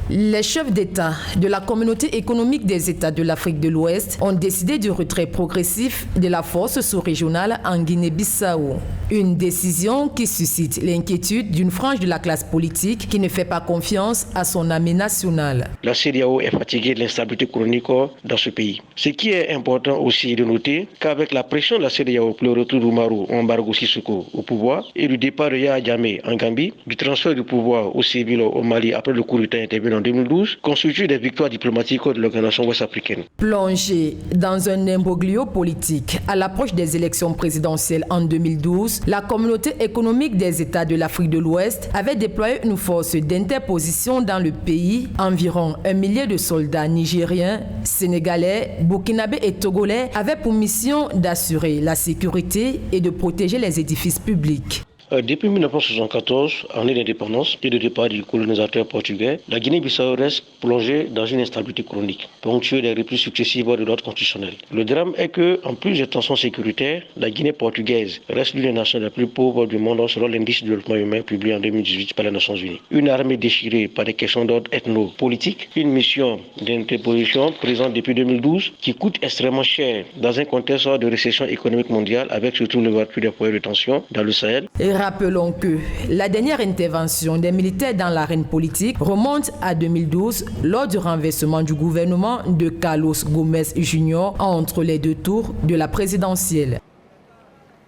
Les chefs d'État de la Communauté économique des États de l'Afrique de l'Ouest ont décidé du retrait progressif de la force sous-régionale en Guinée-Bissau. Une décision qui suscite l'inquiétude d'une frange de la classe politique qui ne fait pas confiance à son armée nationale. La CEDEAO est fatiguée de l'instabilité chronique dans ce pays. Ce qui est important aussi de noter qu'avec la pression de la CEDEAO pour le retour d'Oumarou Embargo Sissoko au pouvoir et le départ de Yahya Jammeh en Gambie, du transfert du pouvoir aux civils au Mali après le coup d'État intervenu en 2012, constituent des victoires diplomatiques de l'organisation ouest-africaine. Plongée dans un imbroglio politique à l'approche des élections présidentielles en 2012, la Communauté économique des États de l'Afrique de l'Ouest avait déployé une force d'interposition dans le pays. Environ 1 millier de soldats nigériens, sénégalais, burkinabés et togolais avaient pour mission d'assurer la sécurité et de protéger les édifices publics. Depuis 1974, année d'indépendance et de départ du colonisateur portugais, la Guinée-Bissau reste plongée dans une instabilité chronique, ponctuée des replis successifs de l'ordre constitutionnel. Le drame est que, en plus des tensions sécuritaires, la Guinée portugaise reste l'une des nations les plus pauvres du monde selon l'indice de développement humain publié en 2018 par les Nations Unies. Une armée déchirée par des questions d'ordre ethno-politique, une mission d'interposition présente depuis 2012 qui coûte extrêmement cher dans un contexte de récession économique mondiale avec surtout l'ouverture des foyers de tension dans le Sahel. Rappelons que la dernière intervention des militaires dans l'arène politique remonte à 2012 lors du renversement du gouvernement de Carlos Gomes Jr. entre les deux tours de la présidentielle.